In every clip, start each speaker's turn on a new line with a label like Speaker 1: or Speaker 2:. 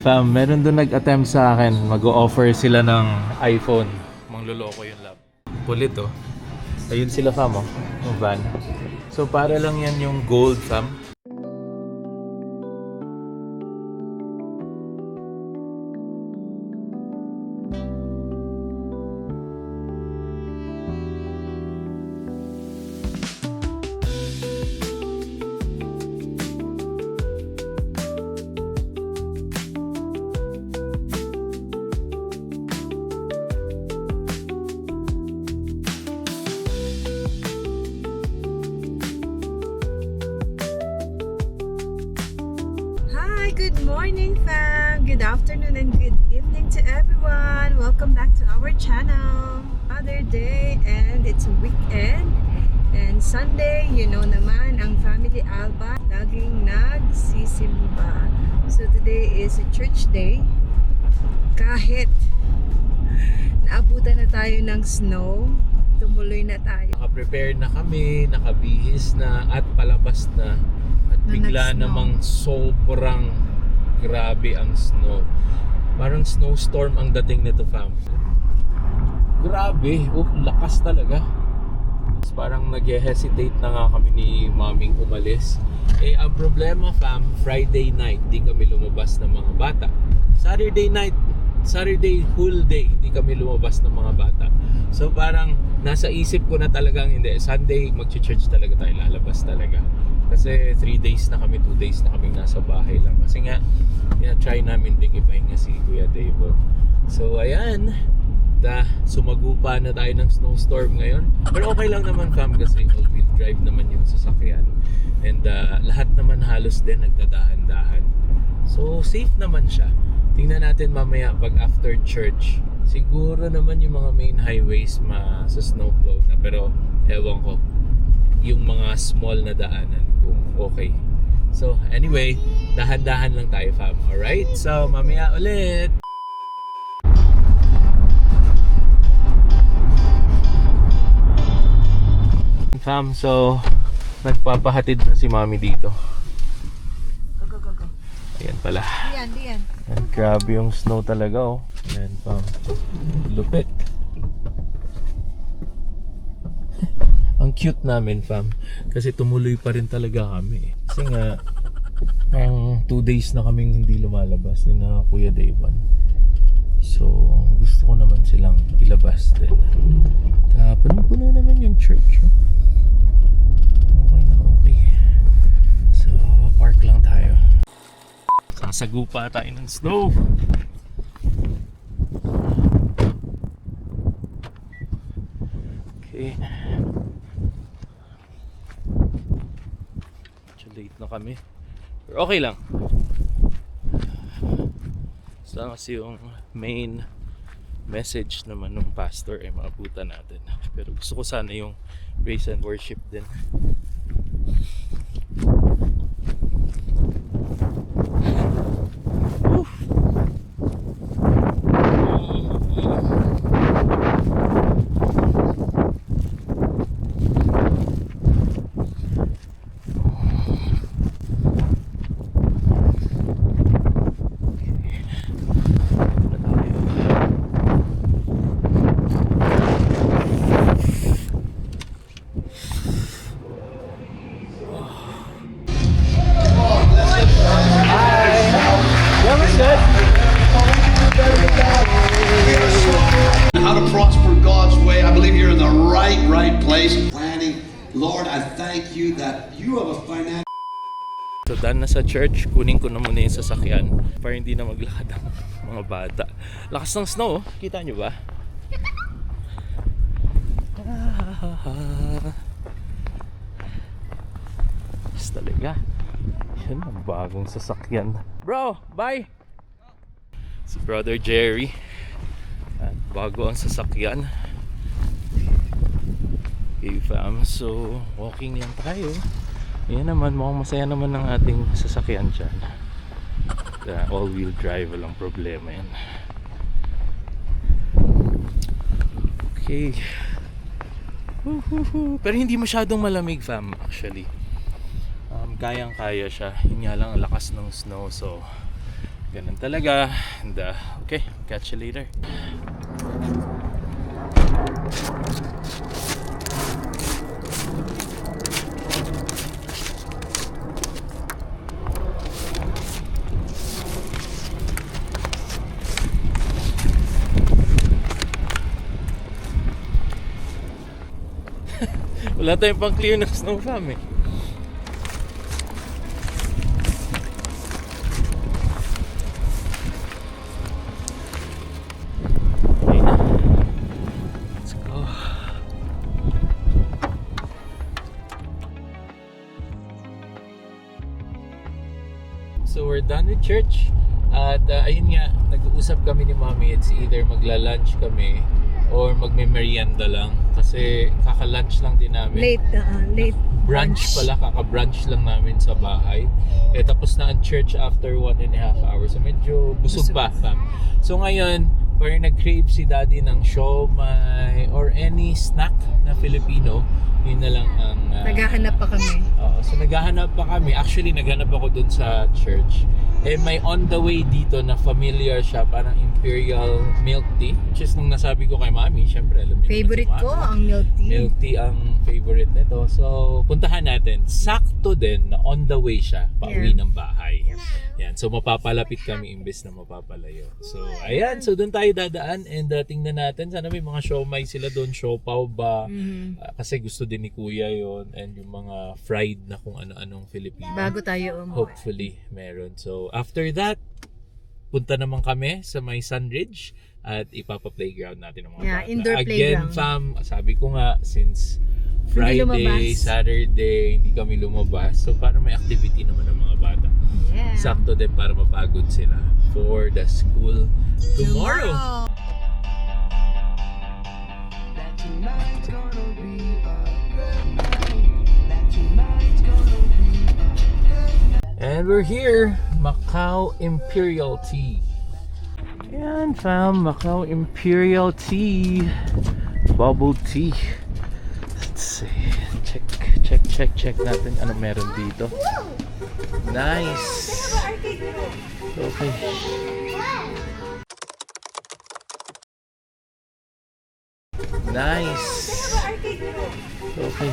Speaker 1: Fam, meron doon nag-attempt sa akin. Mag-o-offer sila ng iPhone. Mangloloko yung lab. Kulit oh. Ayun sila fam oh. Yung van. So para lang yan yung gold fam.
Speaker 2: Good morning fam! Good afternoon and good evening to everyone! Welcome back to our channel! Another day and it's a weekend and Sunday, you know naman ang family Alba laging nagsisimba. So today is a church day. Kahit naabutan na tayo ng snow, tumuloy na tayo.
Speaker 1: Naka-prepare na kami, nakabihis na at palabas na. At bigla namang sobrang grabe ang snow. Parang snowstorm ang dating nito fam. Grabe, lakas talaga. Parang nag-hesitate na nga kami ni maming umalis. Eh ang problema fam, Friday night di kami lumabas ng mga bata. Saturday whole day hindi kami lumabas ng mga bata. So parang nasa isip ko na talagang hindi, Sunday mag-church talaga tayo, lalabas talaga. Kasi 3 days na kami, 2 days na kami nasa bahay lang. Kasi nga, try namin ding ipahinga si Kuya Davo. So ayan, sumagupa na tayo ng snowstorm ngayon. Pero okay lang naman fam kasi all-wheel drive naman yung sasakyan. And lahat naman halos din nagdadahan-dahan. So safe naman siya. Tingnan natin mamaya pag after church. Siguro naman yung mga main highways sa snowplow na. Pero ewan ko, yung mga small na daanan kung okay. So anyway, dahan-dahan lang tayo fam. Alright, so mamaya ulit. Fam, so nagpapahatid na si mami dito.
Speaker 2: Go.
Speaker 1: Ayan pala.
Speaker 2: Diyan.
Speaker 1: Ayan, grabe yung snow talaga oh. Ayan fam, lupit. Ang cute namin fam kasi tumuloy pa rin talaga kami. Kasi nga ang 2 days na kaming hindi lumalabas ni na Kuya Dayvan. So gusto ko naman silang ilabas din. Punong-puno naman yung church. Okay. So park lang tayo. Sasagupa tayo ng snow. Okay. Late na kami. Pero okay lang. So kasi yung main message naman ng pastor ay maabutan natin. Pero gusto ko sana yung praise and worship din.
Speaker 3: How to prosper God's way. I believe you're in the right place. Planning. Lord, I thank you that you have a financial.
Speaker 1: So done na sa church, kunin ko na muna yung sasakyan para hindi na maglakad ang mga bata. Lakas ng snow, oh. Kita nyo ba? Yes talaga. Yan ang bagong sasakyan. Bro, bye! Si Brother Jerry. At bago ang sasakyan. Okay fam, so walking lang tayo. Ayan naman, mukhang masaya naman ang ating sasakyan dyan. All-wheel drive, walang problema yan. Okay. Pero hindi masyadong malamig fam actually. Kayang-kaya siya. Yun nga lang ang lakas ng snow, so Ganun talaga. And okay, catch you later. Wala tayong pang clear ng snow fam eh. Okay na. Let's go. So we're done with church. At ayun nga, nag-uusap kami ni Mommy. It's either magla-lunch kami or magme-merienda lang. Kasi kaka-lunch lang din namin.
Speaker 2: Late
Speaker 1: Brunch pala, kaka-brunch lang namin sa bahay. Eh tapos na ang church after 1.5 hours. So medyo busog pa. So ngayon, parang nag-crave si Daddy ng siomai or any snack na Filipino. Yun na lang ang...
Speaker 2: Naghahanap pa kami.
Speaker 1: So naghahanap pa kami. Actually, naghanap ako dun sa church. Eh may on the way dito na familiar siya, parang Imperial Milk Tea. Which is nung nasabi ko kay Mami, syempre alam niyo
Speaker 2: Favorite
Speaker 1: naman si
Speaker 2: ko
Speaker 1: Mami.
Speaker 2: ang milk tea.
Speaker 1: Milk tea ang favorite nito. So, puntahan natin. Sakto din na on the way siya, pauwi ng bahay. Yan. So, mapapalapit kami imbes na mapapalayo. So, ayan. So, doon tayo dadaan and tingnan natin. Sana may mga siomai sila doon. Siopaw ba? Kasi gusto din ni Kuya yon. And yung mga fried na kung ano-anong Filipino.
Speaker 2: Bago tayo umuwi.
Speaker 1: Hopefully, meron. So, after that, punta naman kami sa may Sunridge at ipapa-playground natin ang mga bata.
Speaker 2: Indoor
Speaker 1: Again,
Speaker 2: playground.
Speaker 1: fam, sabi ko nga, since Friday,
Speaker 2: lumabas.
Speaker 1: Saturday, hindi kami lumabas. So, para may activity naman ng mga bata.
Speaker 2: Yeah.
Speaker 1: Sakto din para mapagod sila for the school tomorrow. And we're here, Macau Imperial Tea. Yan fam, Macau Imperial Tea. Bubble tea. Let's see. Check natin ano meron dito. Nice. Okay. Nice. Okay.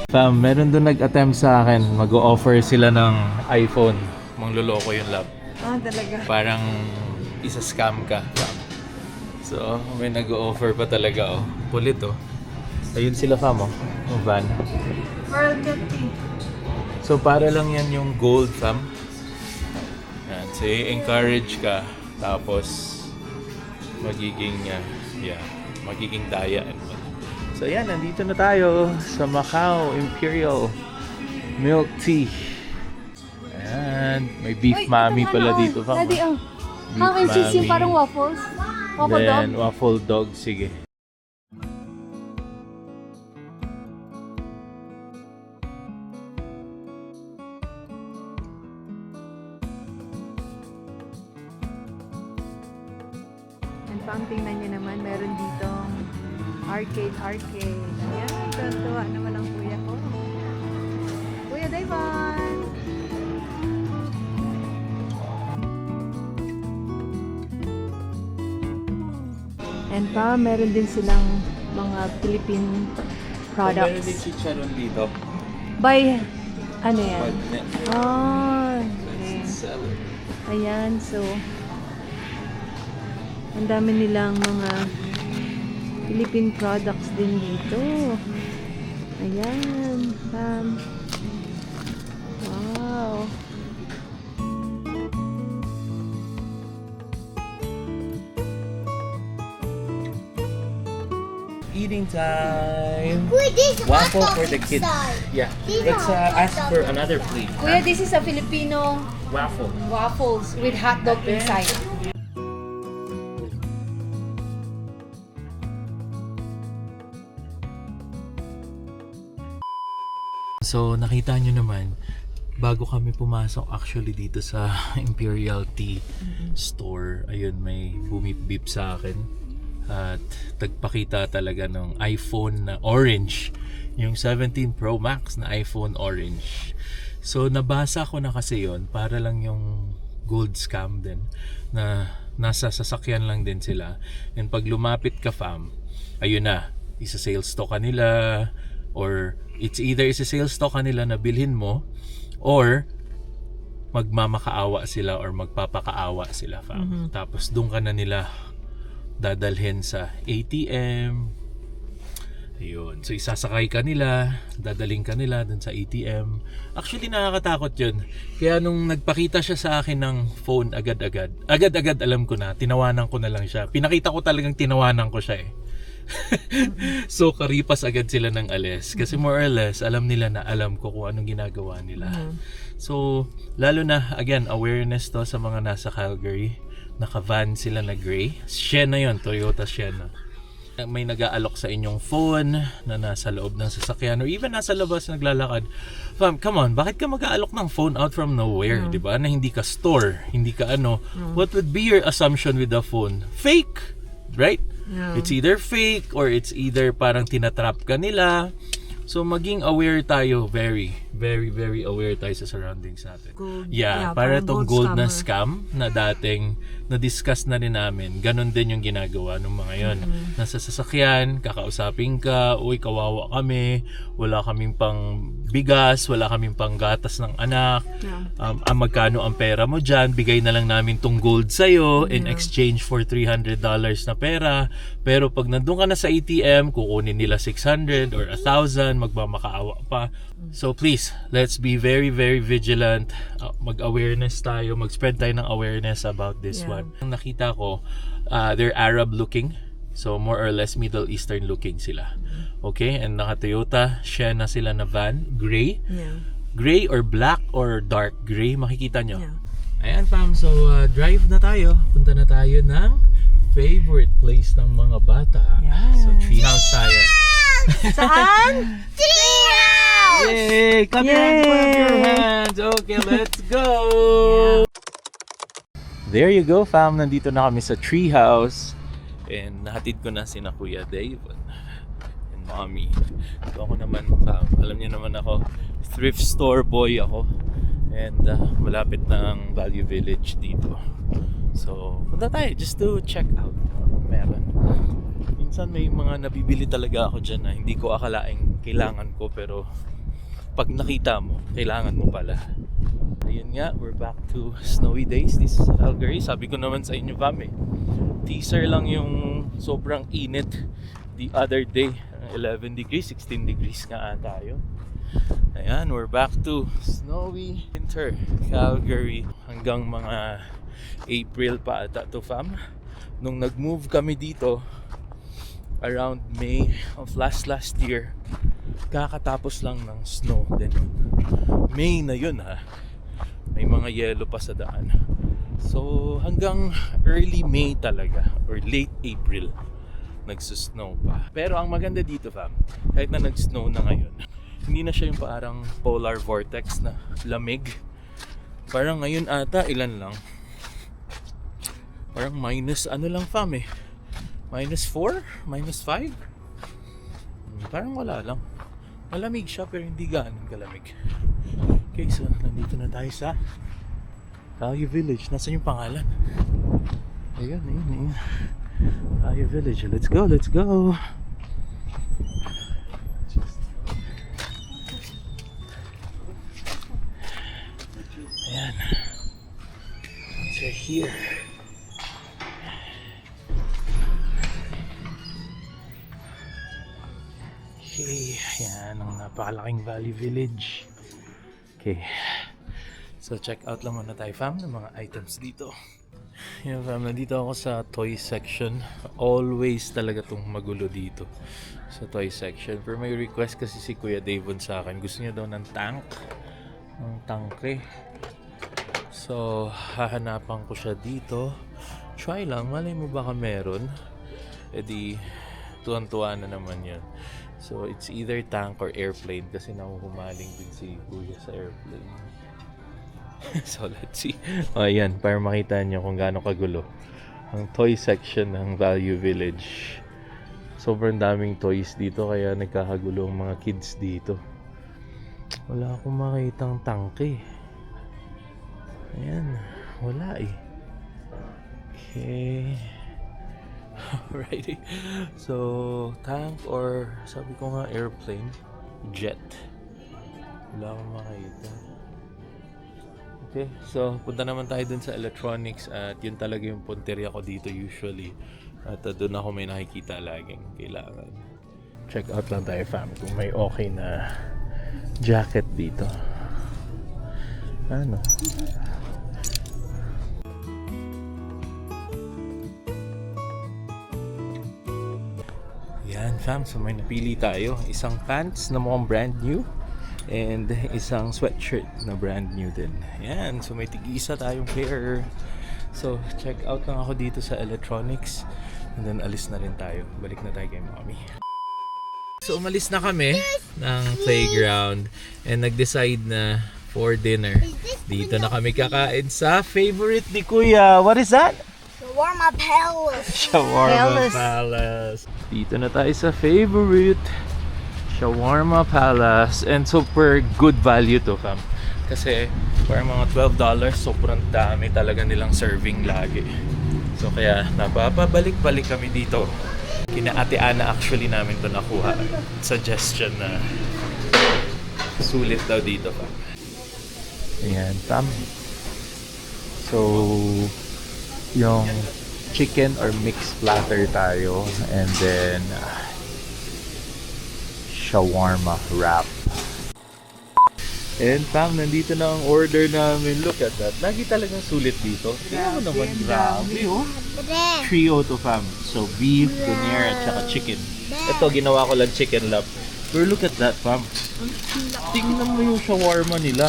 Speaker 1: Fam, meron doon nag-attempt sa akin. Mag-o-offer sila ng iPhone. Mangloloko yung lab.
Speaker 2: Talaga.
Speaker 1: Parang isa-scam ka. Fam. So, may nag-o-offer pa talaga. Oh. Pulit oh. Ayun sila fam oh. Yung van.
Speaker 2: Pearl tea.
Speaker 1: So, para lang yan yung gold fam. Yan. So, encourage ka. Tapos, magiging, magiging daya. So yan, nandito na tayo sa Macau Imperial Milk Tea. And may beef mommy pala dito. Fam.
Speaker 4: Daddy,
Speaker 1: Beef
Speaker 4: ham and cheese yung
Speaker 1: mommy.
Speaker 4: parang waffles. Waffle dog.
Speaker 1: Then, waffle dog. Sige.
Speaker 2: And pang tingnan nyo naman, meron dito arcade. Ayan, tuwa naman ang kuya ko. Kuya Dayvan! And pa, meron din silang mga Philippine
Speaker 1: Meron din
Speaker 2: products.
Speaker 1: chicharon dito.
Speaker 2: By, ano yan?
Speaker 1: Pag-
Speaker 2: Ah, okay.
Speaker 1: Salad.
Speaker 2: Ayan, so ang dami nilang mga Philippine products din dito. Ayan, wow.
Speaker 1: Eating time.
Speaker 4: Wait, this
Speaker 1: Waffle for the kids. Yeah. Let's ask for another plate.
Speaker 4: Kuya, this is a Filipino
Speaker 1: Waffle.
Speaker 4: waffles with hot dog inside.
Speaker 1: So nakita nyo naman, bago kami pumasok actually dito sa Imperial Tea Store, ayun may bumip-bip sa akin. At tagpakita talaga ng iPhone na orange. Yung 17 Pro Max na iPhone orange. So nabasa ko na kasi yon para lang yung gold scam din. Na nasa sasakyan lang din sila. And pag lumapit ka fam, ayun na, isa-sales to kanila. Or it's either isa-sales to kanila na bilhin mo. Or magmamakaawa sila or magpapakaawa sila fam. Tapos doon ka na nila dadalhin sa ATM. Ayun. So isasakay ka nila, dadaling ka nila dun sa ATM. Actually nakakatakot yun. Kaya nung nagpakita siya sa akin ng phone agad-agad alam ko na, tinawanan ko na lang siya. Pinakita ko talagang tinawanan ko siya eh. So karipas agad sila ng alis. Kasi more or less, alam nila na alam ko kung anong ginagawa nila. So lalo na, again, awareness to sa mga nasa Calgary. Naka-van sila na gray. Sienna yun, Toyota Sienna. May nag-aalok sa inyong phone na nasa loob ng sasakyan or even nasa labas naglalakad. Fam, come on, bakit ka mag-aalok ng phone out from nowhere, di ba? Na hindi ka store, hindi ka ano. What would be your assumption with the phone? Fake, right? It's either fake or it's either parang tinatrap ka nila. So maging aware tayo, very, very, very aware tayo sa surroundings natin.
Speaker 2: Gold.
Speaker 1: Yeah, para itong gold na scam na dating na-discuss na rin namin. Ganon din yung ginagawa ng mga yon. Nasa sasakyan, kakausapin ka, uy, kawawa kami, wala kaming pang bigas, wala kaming pang gatas ng anak. Magkano ang pera mo dyan, bigay na lang namin tong gold sa'yo in exchange for $300 na pera. Pero pag nandun ka na sa ATM, kukunin nila 600 or 1,000, magmamakaawa pa. So please, let's be very, very vigilant. Mag-awareness tayo, mag-spread tayo ng awareness about this one. Ang nakita ko, they're Arab looking. So more or less Middle Eastern looking sila. Okay, and naka-Toyota Sienna sila na van, gray. Gray or black or dark gray, makikita nyo. Ayan fam, so drive na tayo. Punta na tayo ng favorite place ng mga bata. So treehouse tayo.
Speaker 2: Saan?
Speaker 1: Yay! Clap your hands, clap your hands. Okay, let's go! There you go, fam. Nandito na kami sa treehouse. And nahatid ko na sina Kuya Dave and Mommy. So ako naman, fam, alam niyo naman ako, thrift store boy ako. And malapit na ang Value Village dito. So, punta tayo just to check out anong meron. Minsan may mga nabibili talaga ako dyan na hindi ko akalaing kailangan ko, pero pag nakita mo, kailangan mo pala. Ayun nga, we're back to snowy days. This is Calgary. Sabi ko naman sa inyo, fam, teaser lang yung sobrang init the other day. 11 degrees, 16 degrees nga ata yun. Ayan, we're back to snowy winter Calgary hanggang mga April pa ata to, fam. Nung nag-move kami dito around May of last year, kakatapos lang ng snow din. May na yun ha. May mga yellow pa sa daan. So hanggang early May talaga or late April nagsusnow pa. Pero ang maganda dito, fam, kahit na nag-snow na ngayon, hindi na siya yung parang polar vortex na lamig. Parang ngayon ata ilan lang, parang minus ano lang, fam, minus 4? Minus 5? Parang wala lang. Malamig siya pero hindi ganun kalamig. Okay, so nandito na tayo sa Value Village. Nasaan yung pangalan? Ayun. Value Village. Let's go. Ayan. So here. Okay, yan ang napakalaking Valley Village. Okay, so check out lang muna tayo, fam, ng mga items dito. Yan, fam, nandito ako sa toy section. Always talaga tong magulo dito sa toy section. Pero may request kasi si Kuya Davon sa akin. Gusto niya daw ng tank. Ng tangke. So, hahanapan ko siya dito. Try lang, malay mo baka meron. E di, tuwan-tuwa na naman yun. So, it's either tank or airplane kasi nahuhumaling din si Kuya sa airplane. So, let's see. O, ayan, para makita nyo kung gaano kagulo ang toy section ng Value Village. Sobrang daming toys dito kaya nagkakagulo ang mga kids dito. Wala akong makitang tangke. Ayan, wala eh. Okay. Alrighty. So, tank or sabi ko nga airplane, jet. Wala akong makita. Okay, so punta naman tayo dun sa electronics at yun talaga yung punteriya ko dito usually. At dun ako may nakikita laging kailangan. Check out lang tayo fam kung may okay na jacket dito. Ano? Yan fam, so may napili tayo. Isang pants na mukhang brand new and isang sweatshirt na brand new din. Yan, so may tig-isa tayong pair. So check out lang ako dito sa electronics and then alis na rin tayo. Balik na tayo kay mommy. So umalis na kami ng playground and nag-decide na for dinner. Dito na kami kakain sa favorite ni Kuya. What is that?
Speaker 5: Shawarma Palace.
Speaker 1: Shawarma Palace. Dito na tayo sa favorite Shawarma Palace. And super good value to fam. Kasi parang mga $12, sobrang dami talaga nilang serving lagi. So kaya napapabalik-balik kami dito. Kina Ate Ana actually namin to nakuha. Suggestion na sulit daw dito fam. Ayan fam. So yung chicken or mixed platter tayo and then shawarma wrap. And fam, nandito na ang order namin. Look at that. Lagi talagang sulit dito. Tingnan mo naman. Grabe oh. Trio to fam. So beef, paneer at saka chicken. Ito ginawa ko lang chicken lap. Pero look at that fam. Tingnan mo yung shawarma nila.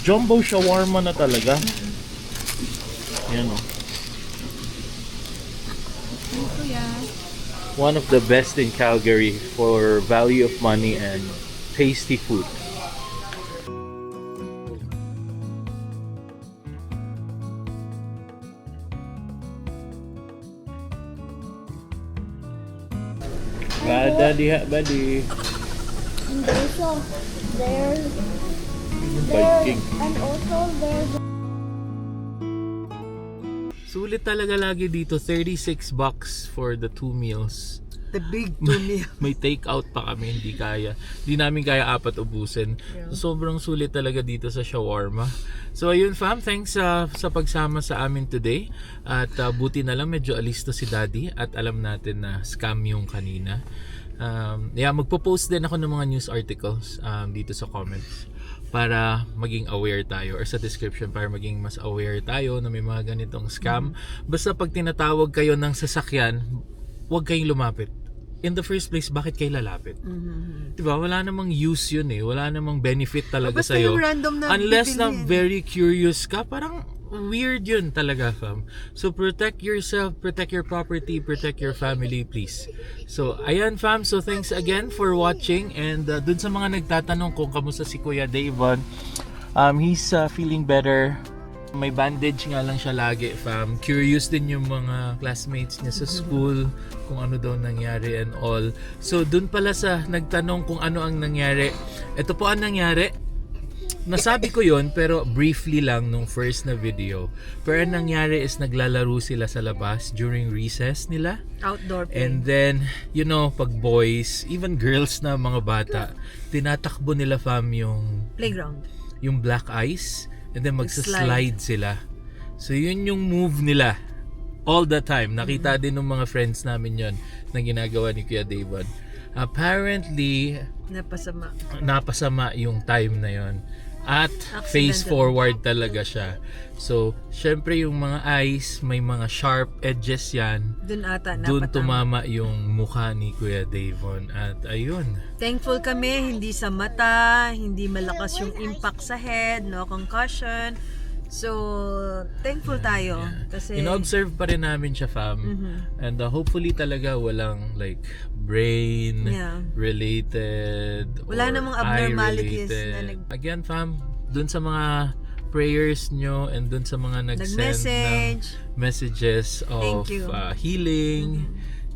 Speaker 1: Jumbo shawarma na talaga. Yan o. One of the best in Calgary for value of money and tasty food. Bada diha badi.
Speaker 5: And also there's
Speaker 1: Biking.
Speaker 5: and also there's
Speaker 1: Sulit talaga lagi dito. $36 for the 2 meals.
Speaker 2: The big meal.
Speaker 1: May take out pa kami, hindi kaya. Hindi namin kaya 4 ubusin. So, sobrang sulit talaga dito sa shawarma. So ayun fam, thanks sa pagsama sa amin today. At buti na lang medyo alisto si Daddy at alam natin na scam yung kanina. Magpo-post din ako ng mga news articles dito sa comments para maging aware tayo or sa description para maging mas aware tayo na may mga ganitong scam. Basta pag tinatawag kayo ng sasakyan, huwag kayong lumapit. In the first place, bakit kayo lalapit? Diba? Wala namang use yun eh. Wala namang benefit talaga
Speaker 2: Basta
Speaker 1: sa'yo.
Speaker 2: yung random na
Speaker 1: Unless na
Speaker 2: pipiliin.
Speaker 1: very curious ka, parang weird yun talaga fam. So protect yourself, protect your property, protect your family please. So ayan fam, so thanks again for watching. And dun sa mga nagtatanong kung kamusta si Kuya Davon, he's feeling better. May bandage nga lang siya lagi fam. Curious din yung mga classmates niya sa school kung ano daw nangyari and all. So dun pala sa nagtanong kung ano ang nangyari, ito po ang nangyari. Nasabi ko yon pero briefly lang nung first na video. Pero ang nangyari is naglalaro sila sa labas during recess nila.
Speaker 2: Outdoor play.
Speaker 1: And then, you know, pag boys, even girls na mga bata, tinatakbo nila fam yung black ice and then magsaslide sila. So yun yung move nila all the time. Nakita din ng mga friends namin yon na ginagawa ni Kuya Davon. Apparently, napasama yung time na yon. At face forward talaga siya. So, syempre yung mga eyes, may mga sharp edges yan. Doon tumama yung mukha ni Kuya Davon. At ayun.
Speaker 2: Thankful kami, hindi sa mata, hindi malakas yung impact sa head, no concussion. So, thankful tayo. Kasi
Speaker 1: in-observe pa rin namin siya fam. And hopefully talaga walang like brain related
Speaker 2: wala
Speaker 1: or
Speaker 2: namang abnormalities
Speaker 1: eye related.
Speaker 2: na
Speaker 1: Again fam, dun sa mga prayers nyo and dun sa mga nag-send ng
Speaker 2: Nag-message.
Speaker 1: messages of
Speaker 2: Thank you.
Speaker 1: healing.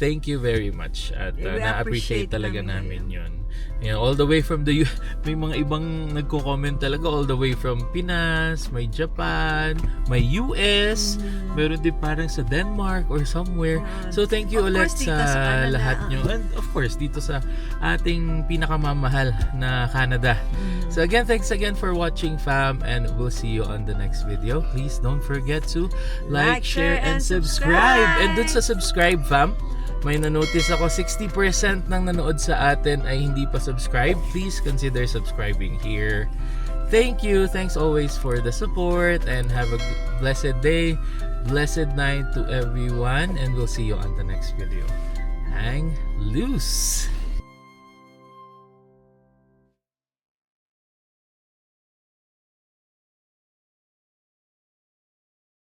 Speaker 1: Thank you very much at
Speaker 2: We
Speaker 1: na-appreciate
Speaker 2: appreciate
Speaker 1: talaga
Speaker 2: namin
Speaker 1: namin yun. Yeah, all the way from the may mga ibang nagko-comment talaga all the way from Pinas, may Japan, may US, meron din parang sa Denmark or somewhere. So thank you
Speaker 2: Of
Speaker 1: ulit
Speaker 2: course, dito
Speaker 1: sa
Speaker 2: sa Canada.
Speaker 1: lahat nyo. And of course, dito sa ating pinakamamahal na Canada. So again, thanks again for watching, fam, and we'll see you on the next video. Please don't forget to like, share, and subscribe. And dun sa subscribe, fam, may na-notice ako 60% ng nanood sa atin ay hindi pa subscribe. Please consider subscribing here. Thank you. Thanks always for the support and have a blessed day, blessed night to everyone, and we'll see you on the next video. Hang loose.